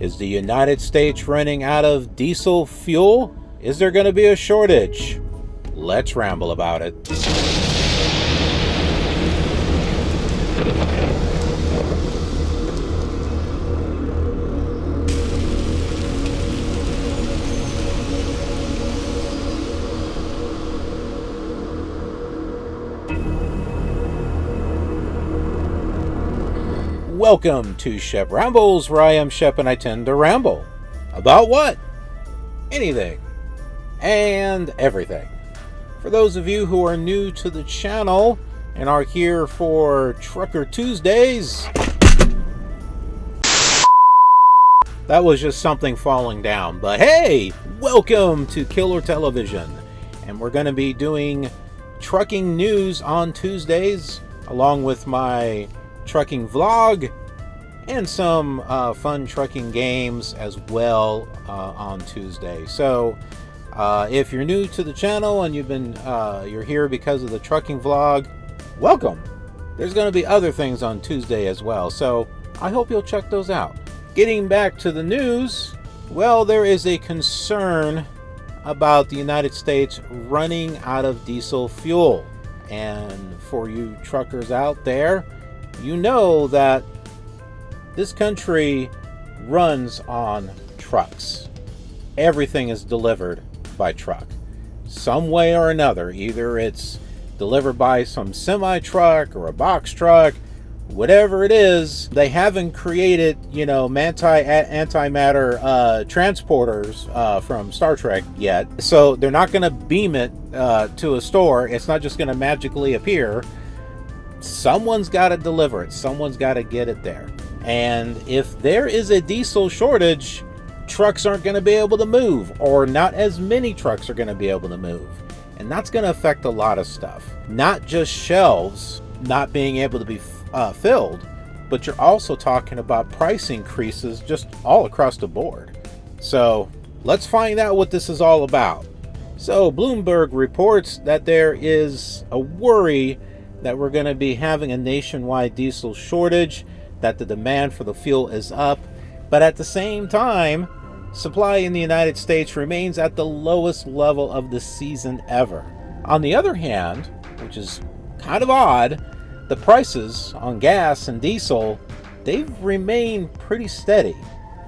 Is the United States running out of diesel fuel? Is there going to be a shortage? Let's ramble about it. Welcome to Shep Rambles, where I am Shep and I tend to ramble. About what? Anything. And everything. For those of you who are new to the channel and are here for Trucker Tuesdays, that was just something falling down. But hey, welcome to KILR Television. And we're going to be doing trucking news on Tuesdays, along with my trucking vlog and some fun trucking games as well on Tuesday. So if you're new to the channel and you're here because of the trucking vlog, welcome. There's going to be other things on Tuesday as well, so I hope you'll check those out. Getting back to the news, well, there is a concern about the United States running out of diesel fuel. And for you truckers out there, you know that this country runs on trucks. Everything is delivered by truck. Some way or another. Either it's delivered by some semi-truck or a box truck. Whatever it is, they haven't created, antimatter transporters from Star Trek yet. So they're not going to beam it to a store. It's not just going to magically appear. Someone's got to deliver it. Someone's got to get it there. And if there is a diesel shortage, trucks aren't going to be able to move, or not as many trucks are going to be able to move. And that's going to affect a lot of stuff. Not just shelves not being able to be filled, but you're also talking about price increases just all across the board. So let's find out what this is all about. So Bloomberg reports that there is a worry that we're going to be having a nationwide diesel shortage, that the demand for the fuel is up, but at the same time, supply in the United States remains at the lowest level of the season ever. On the other hand, which is kind of odd, the prices on gas and diesel, they've remained pretty steady.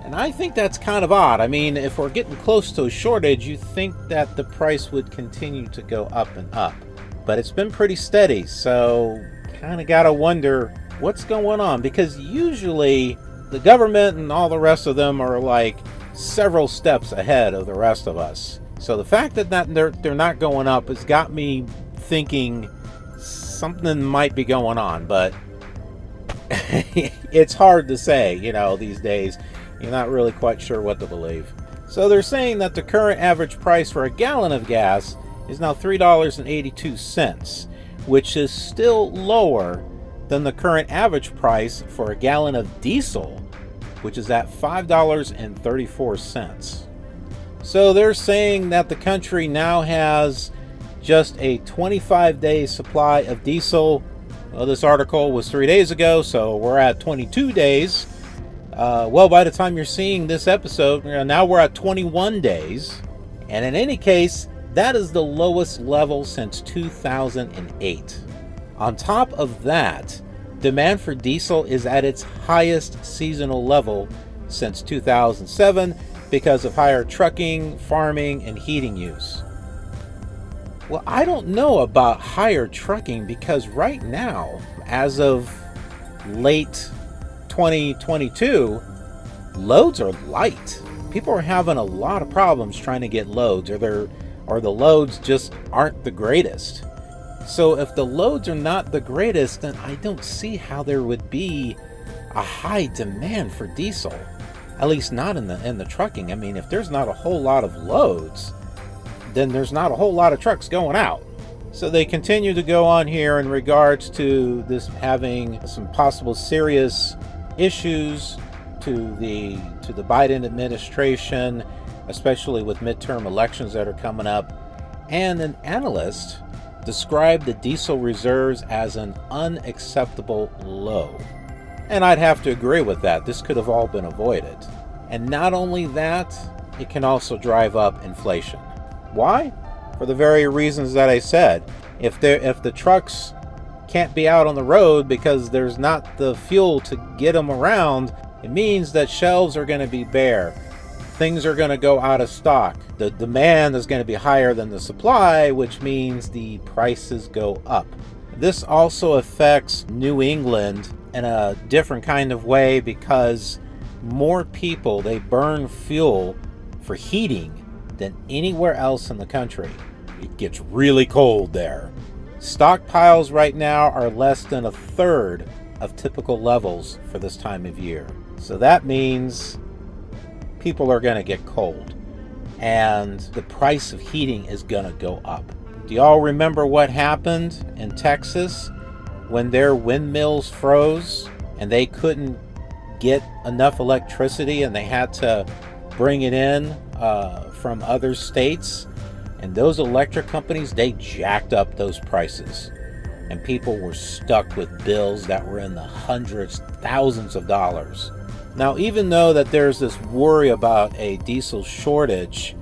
And I think that's kind of odd. I mean, if we're getting close to a shortage, you think that the price would continue to go up and up. But it's been pretty steady, so kind of got to wonder what's going on. Because usually the government and all the rest of them are like several steps ahead of the rest of us. So the fact that they're not going up has got me thinking something might be going on. But it's hard to say, these days. You're not really quite sure what to believe. So they're saying that the current average price for a gallon of gas is now $3.82, which is still lower than the current average price for a gallon of diesel, which is at $5.34. So they're saying that the country now has just a 25-day supply of diesel. Well, this article was 3 days ago, so we're at 22 days. Well, by the time you're seeing this episode, now we're at 21 days. And in any case, that is the lowest level since 2008. On top of that, demand for diesel is at its highest seasonal level since 2007 because of higher trucking, farming, and heating use. Well, I don't know about higher trucking because right now, as of late 2022, loads are light. People are having a lot of problems trying to get loads, or the loads just aren't the greatest. So if the loads are not the greatest, then I don't see how there would be a high demand for diesel. At least not in the trucking. I mean, if there's not a whole lot of loads, then there's not a whole lot of trucks going out. So they continue to go on here in regards to this having some possible serious issues to the Biden administration, especially with midterm elections that are coming up. And an analyst described the diesel reserves as an unacceptable low. And I'd have to agree with that. This could have all been avoided. And not only that, it can also drive up inflation. Why? For the very reasons that I said. If the trucks can't be out on the road because there's not the fuel to get them around, it means that shelves are going to be bare. Things are going to go out of stock. The demand is going to be higher than the supply, which means the prices go up. This also affects New England in a different kind of way because more people, they burn fuel for heating than anywhere else in the country. It gets really cold there. Stockpiles right now are less than a third of typical levels for this time of year. So that means people are going to get cold, and the price of heating is going to go up. Do y'all remember what happened in Texas when their windmills froze and they couldn't get enough electricity and they had to bring it in from other states? And those electric companies, they jacked up those prices. And people were stuck with bills that were in the hundreds, thousands of dollars. Now, even though that there's this worry about a diesel shortage,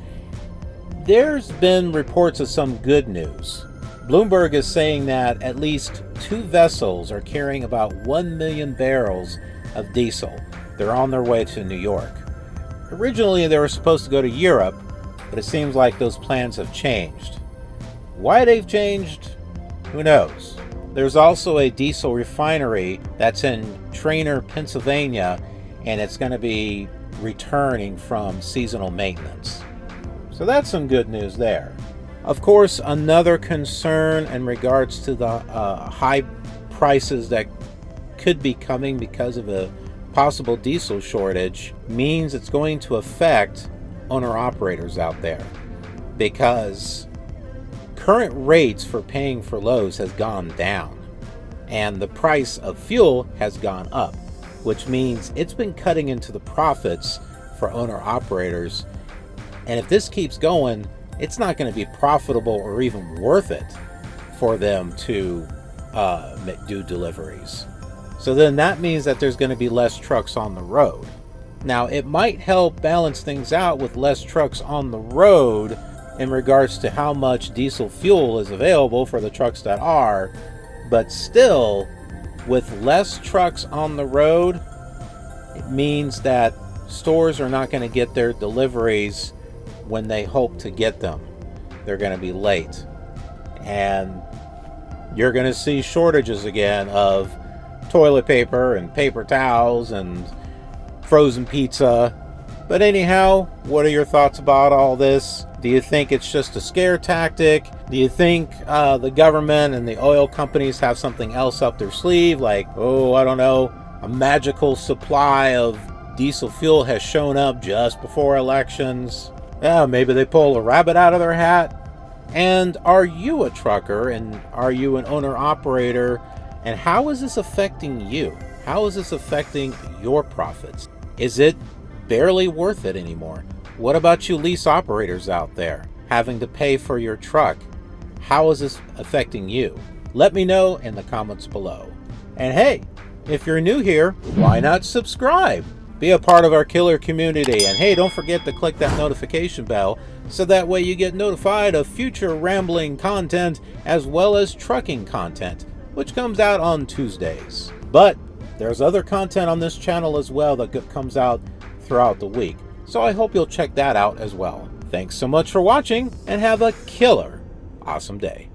there's been reports of some good news. Bloomberg is saying that at least 2 vessels are carrying about 1 million barrels of diesel. They're on their way to New York. Originally, they were supposed to go to Europe, but it seems like those plans have changed. Why they've changed, who knows? There's also a diesel refinery that's in Trainer, Pennsylvania, and it's going to be returning from seasonal maintenance. So that's some good news there. Of course, another concern in regards to the high prices that could be coming because of a possible diesel shortage means it's going to affect owner-operators out there, because current rates for paying for loads has gone down and the price of fuel has gone up, which means it's been cutting into the profits for owner-operators. And if this keeps going, it's not going to be profitable or even worth it for them to do deliveries. So then that means that there's going to be less trucks on the road. Now, it might help balance things out with less trucks on the road in regards to how much diesel fuel is available for the trucks that are, but still, with less trucks on the road, it means that stores are not going to get their deliveries when they hope to get them. They're going to be late. And you're going to see shortages again of toilet paper and paper towels and frozen pizza. But anyhow, what are your thoughts about all this? Do you think it's just a scare tactic? Do you think the government and the oil companies have something else up their sleeve? Like, I don't know, a magical supply of diesel fuel has shown up just before elections. Yeah, maybe they pull a rabbit out of their hat. And are you a trucker, and are you an owner-operator? And how is this affecting you? How is this affecting your profits? Is it barely worth it anymore? What about you lease operators out there having to pay for your truck? How is this affecting you? Let me know in the comments below. And hey, if you're new here, why not subscribe? Be a part of our KILR community. And hey, don't forget to click that notification bell so that way you get notified of future rambling content as well as trucking content, which comes out on Tuesdays. But there's other content on this channel as well that comes out throughout the week. So I hope you'll check that out as well. Thanks so much for watching, and have a killer awesome day.